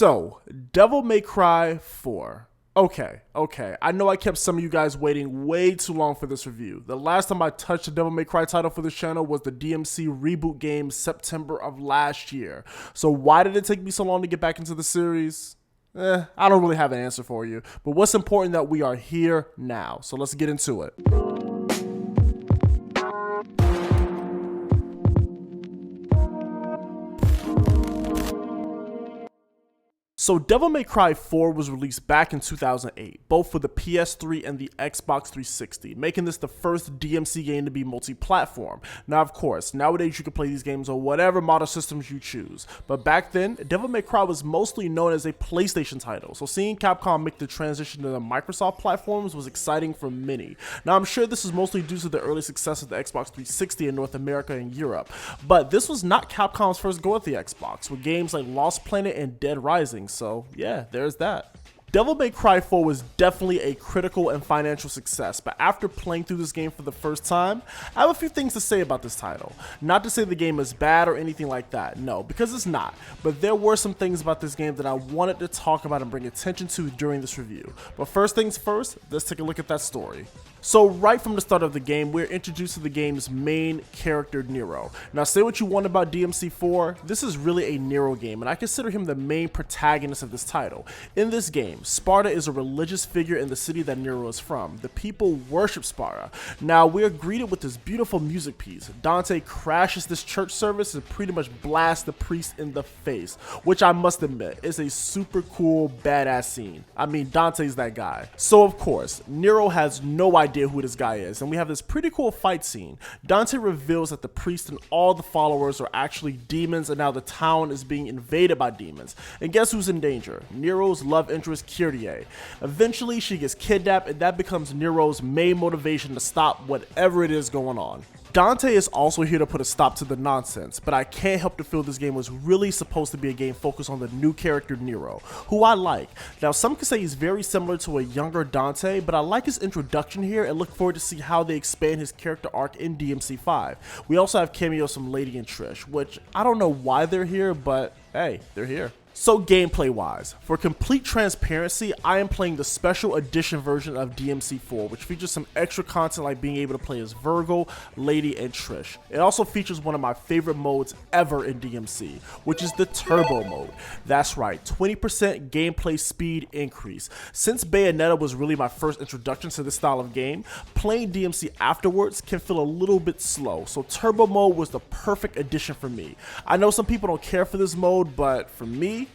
So, Devil May Cry 4. Okay, I know I kept some of you guys waiting way too long for this review. The last time I touched the Devil May Cry title for this channel was the DMC reboot game September of last year. So why did it take me so long to get back into the series? I don't really have an answer for you. But what's important that we are here now. So let's get into it. So Devil May Cry 4 was released back in 2008, both for the PS3 and the Xbox 360, making this the first DMC game to be multi-platform. Now of course, nowadays you can play these games on whatever model systems you choose, but back then, Devil May Cry was mostly known as a PlayStation title, so seeing Capcom make the transition to the Microsoft platforms was exciting for many. Now I'm sure this is mostly due to the early success of the Xbox 360 in North America and Europe, but this was not Capcom's first go at the Xbox, with games like Lost Planet and Dead Rising. So yeah, there's that. Devil May Cry 4 was definitely a critical and financial success, but after playing through this game for the first time, I have a few things to say about this title. Not to say the game is bad or anything like that, no, because it's not, but there were some things about this game that I wanted to talk about and bring attention to during this review. But first things first, let's take a look at that story. So right from the start of the game, we're introduced to the game's main character, Nero. Now say what you want about DMC4, this is really a Nero game, and I consider him the main protagonist of this title. In this game, Sparta is a religious figure in the city that Nero is from. The people worship Sparta. Now we're greeted with this beautiful music piece. Dante crashes this church service and pretty much blasts the priest in the face, which I must admit is a super cool, badass scene. I mean, Dante's that guy. So of course, Nero has no idea who this guy is, and we have this pretty cool fight scene. Dante reveals that the priest and all the followers are actually demons, and now the town is being invaded by demons. And guess who's in danger? Nero's love interest, Kyrie. Eventually she gets kidnapped, and that becomes Nero's main motivation to stop whatever it is going on. Dante is also here to put a stop to the nonsense, but I can't help to feel this game was really supposed to be a game focused on the new character Nero, who I like. Now some could say he's very similar to a younger Dante, but I like his introduction here and look forward to see how they expand his character arc in DMC5. We also have cameos from Lady and Trish, which I don't know why they're here, but hey, they're here. So gameplay wise, for complete transparency, I am playing the special edition version of DMC4, which features some extra content like being able to play as Virgo, Lady, and Trish. It also features one of my favorite modes ever in DMC, which is the Turbo mode. That's right, 20% gameplay speed increase. Since Bayonetta was really my first introduction to this style of game, playing DMC afterwards can feel a little bit slow, so Turbo mode was the perfect addition for me. I know some people don't care for this mode, but for me,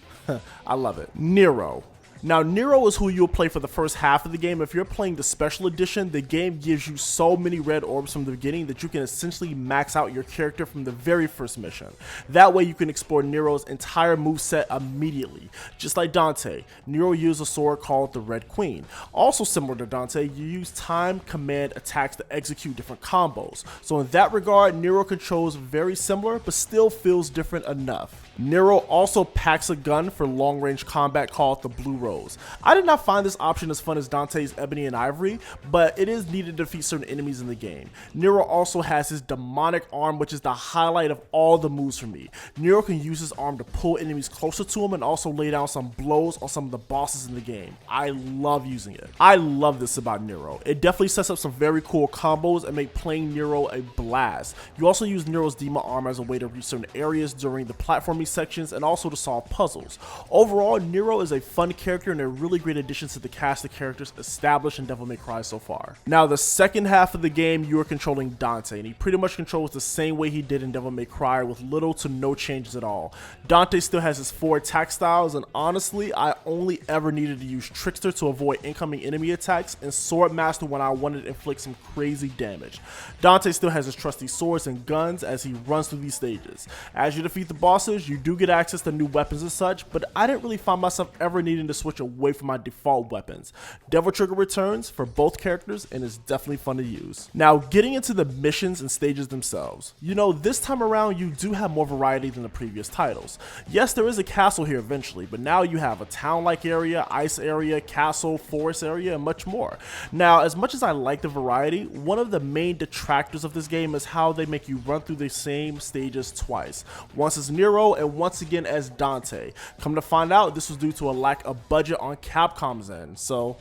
I love it. Nero. Now Nero is who you'll play for the first half of the game. If you're playing the special edition, the game gives you so many red orbs from the beginning that you can essentially max out your character from the very first mission. That way you can explore Nero's entire moveset immediately. Just like Dante, Nero uses a sword called the Red Queen. Also similar to Dante, you use time command attacks to execute different combos. So in that regard, Nero controls very similar, but still feels different enough. Nero also packs a gun for long-range combat called the Blue Rose. I did not find this option as fun as Dante's Ebony and Ivory, but it is needed to defeat certain enemies in the game. Nero also has his demonic arm, which is the highlight of all the moves for me. Nero can use his arm to pull enemies closer to him and also lay down some blows on some of the bosses in the game. I love using it. I love this about Nero. It definitely sets up some very cool combos and make playing Nero a blast. You also use Nero's demon arm as a way to reach certain areas during the platforming sections and also to solve puzzles. Overall, Nero is a fun character and a really great addition to the cast of characters established in Devil May Cry so far. Now the second half of the game, you are controlling Dante, and he pretty much controls the same way he did in Devil May Cry with little to no changes at all. Dante still has his 4 attack styles, and honestly I only ever needed to use Trickster to avoid incoming enemy attacks and Swordmaster when I wanted to inflict some crazy damage. Dante still has his trusty swords and guns as he runs through these stages. As you defeat the bosses, you do get access to new weapons and such, but I didn't really find myself ever needing to switch away from my default weapons. Devil Trigger returns for both characters and is definitely fun to use. Now getting into the missions and stages themselves, you know, this time around you do have more variety than the previous titles. Yes, there is a castle here eventually, but now you have a town-like area, ice area, castle, forest area, and much more. Now as much as I like the variety, one of the main detractors of this game is how they make you run through the same stages twice. Once as Nero and and once again as Dante. Come to find out, this was due to a lack of budget on Capcom's end, so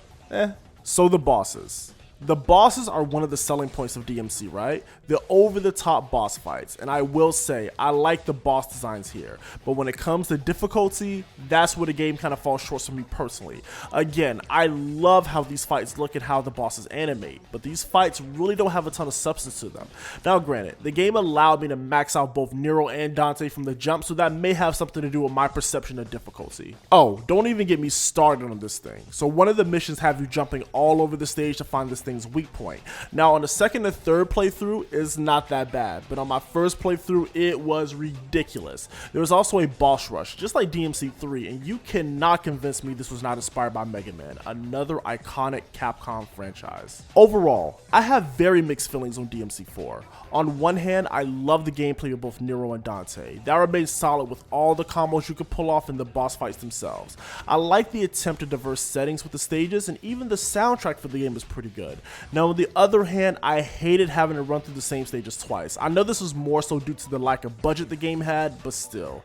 So the bosses. The bosses are one of the selling points of DMC, right? The over-the-top boss fights, and I will say, I like the boss designs here, but when it comes to difficulty, that's where the game kind of falls short for me personally. Again, I love how these fights look and how the bosses animate, but these fights really don't have a ton of substance to them. Now granted, the game allowed me to max out both Nero and Dante from the jump, so that may have something to do with my perception of difficulty. Oh, don't even get me started on this thing. So one of the missions have you jumping all over the stage to find this thing's weak point. Now on the second and third playthrough, it's not that bad, but on my first playthrough, it was ridiculous. There was also a boss rush, just like DMC 3, and you cannot convince me this was not inspired by Mega Man, another iconic Capcom franchise. Overall, I have very mixed feelings on DMC 4. On one hand, I love the gameplay of both Nero and Dante. That remains solid with all the combos you could pull off in the boss fights themselves. I like the attempt to diverse settings with the stages, and even the soundtrack for the game is pretty good. Now on the other hand, I hated having to run through the same stages twice. I know this was more so due to the lack of budget the game had, but still.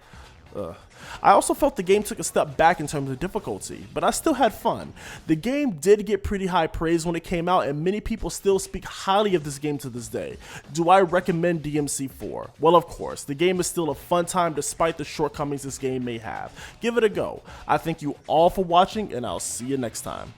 I also felt the game took a step back in terms of difficulty, but I still had fun. The game did get pretty high praise when it came out, and many people still speak highly of this game to this day. Do I recommend DMC 4? Well, of course, the game is still a fun time despite the shortcomings this game may have. Give it a go. I thank you all for watching, and I'll see you next time.